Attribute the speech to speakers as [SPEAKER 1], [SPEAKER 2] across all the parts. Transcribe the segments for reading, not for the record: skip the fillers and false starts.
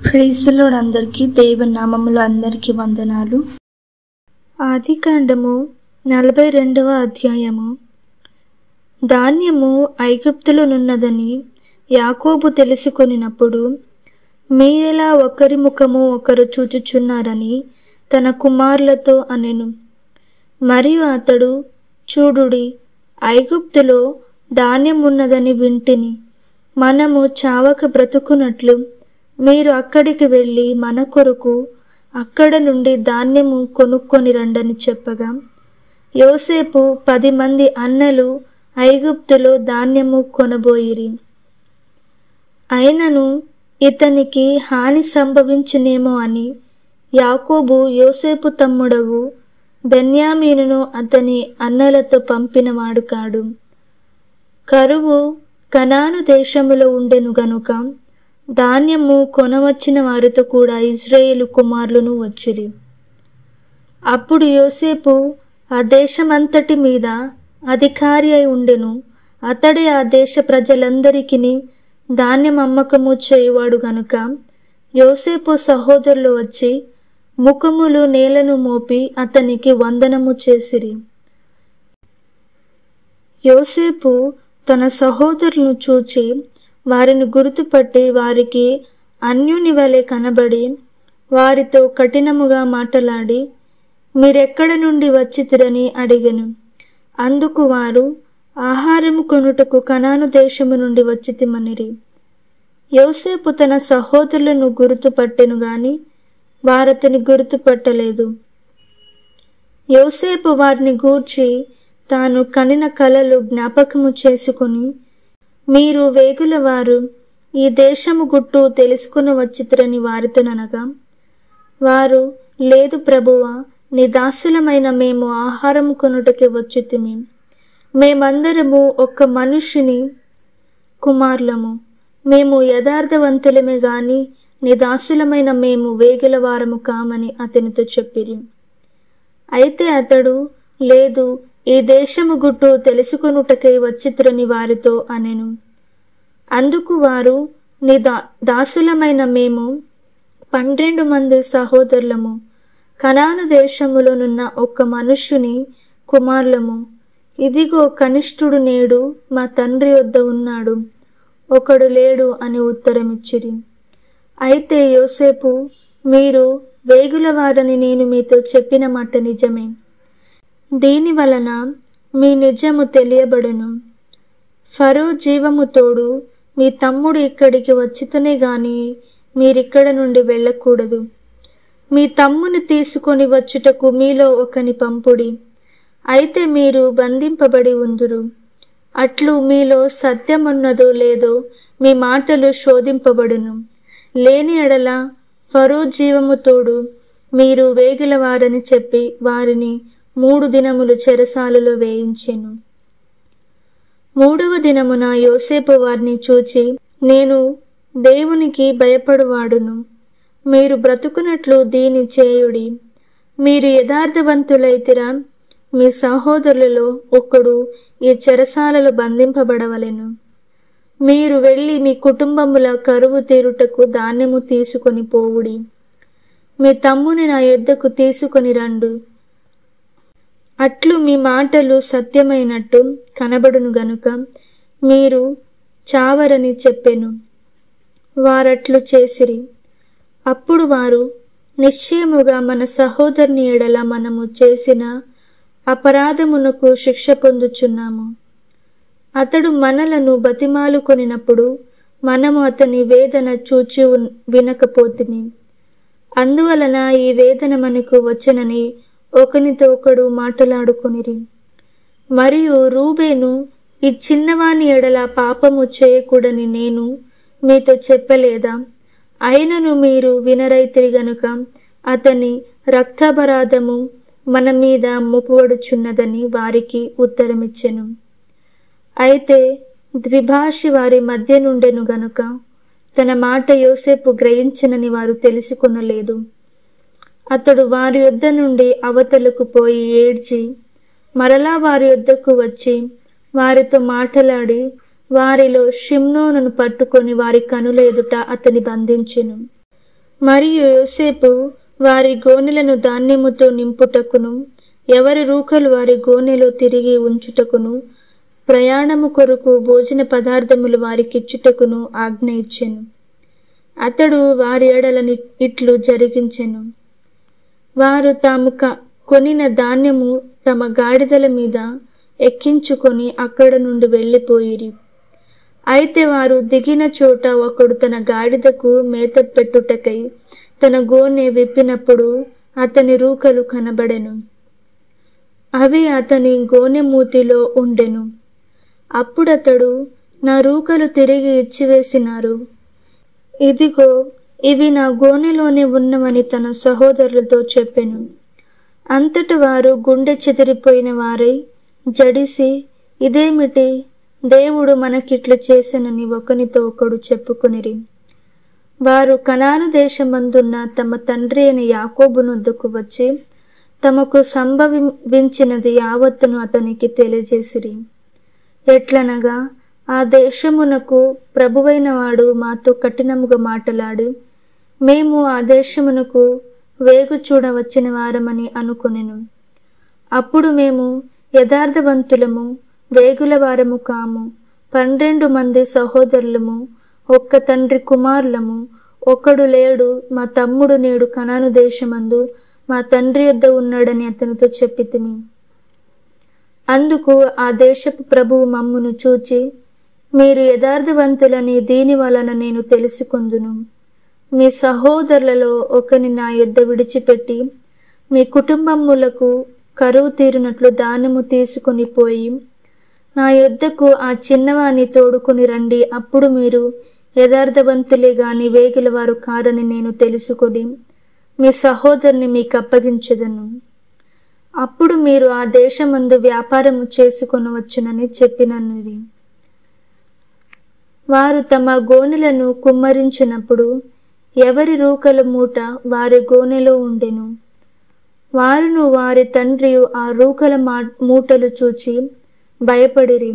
[SPEAKER 1] ప్రైజ్‌లార్డ్ అందరికీ దేవుని నామములో అందరికీ వందనాలు.
[SPEAKER 2] ఆదికాండము 42వ అధ్యాయము. ధాన్యము ఐగుప్తులోనున్నదని యాకోబు తెలుసుకొనినప్పుడు మీరెలా ఒకరి ముఖము ఒకరు చూచుచున్నారని తన కుమారులతో అనెను. మరియు అతడు, చూడుడి, ఐగుప్తులో ధాన్యమున్నదని వింటిని. మనము చావక బ్రతుకున్నట్లు మీరు అక్కడికి వెళ్ళి మన కొరకు అక్కడ నుండి ధాన్యము కొనుక్కొని రండని చెప్పగా, యోసేపు 10 మంది అన్నలు ఐగుప్తులో ధాన్యము కొనబోయిరి. అయినను ఇతనికి హాని సంభవించునేమో అని యాకోబు యోసేపు తమ్ముడగు బెన్యామీనును అతని అన్నలతో పంపినవాడు కాడు. కరువు కనాను దేశములో ఉండెను గనుక ధాన్యము కొనవచ్చిన వారితో కూడా ఇశ్రాయేలు కుమారులను వచ్చిరి. అప్పుడు యోసేపు ఆ దేశమంతటి మీద అధికారి అయి ఉండెను. అతడే ఆ దేశ ప్రజలందరికీ ధాన్యం అమ్మకము చేయువాడు గనుక యోసేపు సహోదరులు వచ్చి ముఖములు నేలను మోపి అతనికి వందనము చేసిరి. యోసేపు తన సహోదరులను చూచి వారిని గుర్తుపట్టి వారికి అన్యుని వలె కనబడి వారితో కఠినముగా మాటలాడి, మీరెక్కడ నుండి వచ్చితిరని అడిగెను. అందుకు వారు, ఆహారము కొనుటకు కనాను దేశము నుండి వచ్చితిమనిరి. యోసేపు తన సహోదరులను గుర్తుపట్టెను గాని వారతని గుర్తుపట్టలేదు. యోసేపు వారిని గూర్చి తాను కనిన కలలు జ్ఞాపకము చేసుకుని, మీరు వేగులవారు, ఈ దేశము గుట్టు తెలుసుకుని వచ్చితిరని వారితోననగా, వారు, లేదు ప్రభువా, నీ దాసులమైన మేము ఆహారము కొనుటకే వచ్చితిమి. మేమందరము ఒక్క మనుష్యుని కుమారులము. మేము యథార్థవంతులమే గాని నీ దాసులమైన మేము వేగులవారము కామని అతనితో చెప్పిరి. అయితే అతడు, లేదు, ఈ దేశము గుట్టు తెలుసుకొనుటకై వచ్చితిరని వారితో అనెను. అందుకు వారు, నీ దాసులమైన మేము 12 మంది సహోదరులము, కనాను దేశములోనున్న ఒక్క మనుష్యుని కుమారులము. ఇదిగో కనిష్ఠుడు నేడు మా తండ్రి వద్ద ఉన్నాడు, ఒకడు లేడు అని ఉత్తరమిచ్చిరి. అయితే యోసేపు, మీరు వేగులవారని నేను మీతో చెప్పిన మాట నిజమే. దీని వలన మీ నిజము తెలియబడును. ఫరో జీవము తోడు మీ తమ్ముడు ఇక్కడికి వచ్చితనే గాని మీరిక్కడ నుండి వెళ్ళకూడదు. మీ తమ్ముని తీసుకొని వచ్చుటకు మీలో ఒకని పంపుడి. అయితే మీరు బంధింపబడి ఉందురు. అట్లు మీలో సత్యమున్నదో లేదో మీ మాటలు శోధింపబడును. లేని ఎడల ఫరో జీవము తోడు మీరు వేగులవారని చెప్పి వారిని 3 దినములు చెరసాలలో వేయించెను. 3వ దినమున యోసేపు వారిని చూచి, నేను దేవునికి భయపడువాడును. మీరు బ్రతుకున్నట్లు దీని చేయుడి. మీరు యథార్థవంతులైతిరా, మీ సహోదరులలో ఒకడు ఈ చెరసాలలో బంధింపబడవలెను. మీరు వెళ్ళి మీ కుటుంబముల కరువు తీరుటకు ధాన్యము తీసుకొని పోవుడి. మీ తమ్ముని నా యొద్దకు తీసుకొని రండు. అట్లు మీ మాటలు సత్యమైనట్టు కనబడును గనుక మీరు చావరని చెప్పెను. వారట్లు చేసిరి. అప్పుడు వారు, నిశ్చయముగా మన సహోదరుని ఎడల మనము చేసిన అపరాధమునకు శిక్ష పొందుచున్నాము. అతడు మనలను బతిమాలుకొనినప్పుడు మనము అతని వేదన చూచి వినకపోతిమి. అందువలన ఈ వేదన మనకు వచ్చనని ఒకనితో ఒకడు మాటలాడుకొనిరి. మరియు రూబేను, ఈ చిన్నవాని ఎడల పాపము చేయకూడని నేను మీతో చెప్పలేదా? అయినను మీరు వినరైతిరి గనుక అతని రక్తాపరాధము మన మీద మోపబడుచున్నదని వారికి ఉత్తరమిచ్చెను. అయితే ద్విభాషి వారి మధ్య నుండెను గనుక తన మాట యోసేపు గ్రహించనని వారు తెలుసుకొనలేదు. అతడు వారి యొద్ద నుండి అవతలకు పోయి ఏడ్చి మరలా వారి యొద్దకు వచ్చి వారితో మాటలాడి వారిలో షిమ్నోనును పట్టుకొని వారి కనుల ఎదుట అతని బంధించెను. మరియు యోసేపు వారి గోనెలను ధాన్యముతో నింపుటకును ఎవరి రూకలు వారి గోనెలో తిరిగి ఉంచుటకును ప్రయాణము కొరకు భోజన పదార్థములు వారికిచ్చుటకును ఆజ్ఞ ఇచ్చెను. అతడు వారి ఎడలని ఇట్లు జరిగించెను. వారు తాము కొనిన ధాన్యము తమ గాడిదల మీద ఎక్కించుకొని అక్కడ నుండి వెళ్ళిపోయిరి. అయితే వారు దిగిన చోట ఒకడు తన గాడిదకు మేత పెట్టుటకై తన గోనె విప్పినప్పుడు అతని రూకలు కనబడెను. అవి అతని గోనె మూతిలో ఉండెను. అప్పుడతడు, నా రూకలు తిరిగి ఇచ్చివేసినారు, ఇదిగో ఇవి నా గోనెలోనే ఉన్నవని తన సహోదరులతో చెప్పెను. అంతట వారు గుండె చెదిరిపోయిన వారై జడిసి, ఇదేమిటి, దేవుడు మనకిట్లు చేసెనని ఒకనితో ఒకడు చెప్పుకొనిరి. వారు కనాను దేశమందున్న తమ తండ్రి అయిన యాకోబు నొద్దకు వచ్చి తమకు సంభవించినది యావత్తును అతనికి తెలియజేసిరి. ఎట్లనగా, ఆ దేశమునకు ప్రభువైన వాడు మాతో కఠినముగా మాటలాడి మేము ఆ దేశమునకు వేగు చూడవచ్చిన వారమని అనుకొనెను. అప్పుడు మేము యథార్థవంతులము, వేగుల వారము కాము, 12 మంది సహోదరులము, ఒక్క తండ్రి కుమారులము, ఒకడు లేడు, మా తమ్ముడు నేడు కనాను దేశమందు మా తండ్రి యొద్ద ఉన్నాడని అతనితో చెప్పితిమి. అందుకు ఆ దేశపు ప్రభువు మమ్మును చూచి, మీరు యథార్థవంతులని దీని వలన నేను తెలుసుకొందును. మీ సహోదరులలో ఒకని నా యొద్ద విడిచిపెట్టి మీ కుటుంబములకు కరువు తీరినట్లు దానము తీసుకుని పోయి నా యొద్దకు ఆ చిన్నవాణ్ణి తోడుకుని రండి. అప్పుడు మీరు యథార్థవంతులే గాని వేగుల వారు కారని నేను తెలుసుకొని మీ సహోదరుని మీకు అప్పగించదను. అప్పుడు మీరు ఆ దేశమందు వ్యాపారము చేసుకొనవచ్చునని చెప్పిననిరి. వారు తమ గోనెలను కుమ్మరించినప్పుడు ఎవరి రూకల మూట వారి గోనెలో ఉండెను. వారును వారి తండ్రియు ఆ రూకల మూటలు చూచి భయపడిరి.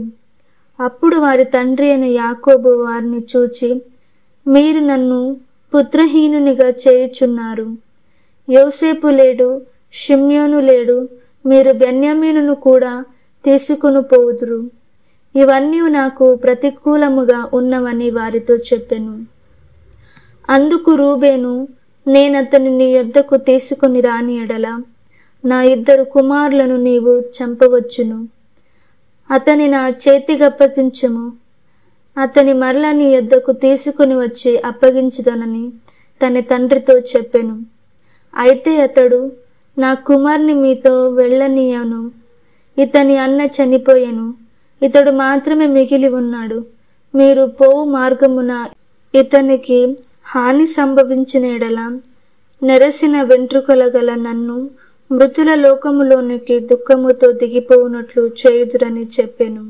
[SPEAKER 2] అప్పుడు వారి తండ్రి అయిన యాకోబు వారిని చూచి, మీరు నన్ను పుత్రహీనునిగా చేయుచున్నారు. యోసేపు లేడు, షిమ్యోను లేడు, మీరు బెన్యామీనును కూడా తీసుకుని పోవుదురు. ఇవన్నీ నాకు ప్రతికూలముగా ఉన్నవని వారితో చెప్పెను. అందుకు రూబేను, నేనతని నీ యొద్దకు తీసుకుని రాని ఎడల నా 2 కుమారులను నీవు చంపవచ్చును. అతని నా చేతికప్పగించుము, అతని మరలా నీ యొద్దకు తీసుకుని వచ్చి అప్పగించుదనని తన తండ్రితో చెప్పెను. అయితే అతడు, నా కుమారుని మీతో వెళ్ళనీయను, ఇతని అన్న చనిపోయెను, ఇతడు మాత్రమే మిగిలి ఉన్నాడు. మీరు పోవు మార్గమున ఇతనికి హాని సంభవించిన ఎడల నెరసిన వెంట్రుకల గల నన్ను మృతుల లోకములోనికి దుఃఖముతో దిగిపోవునట్లు చేయుదురని చెప్పెను.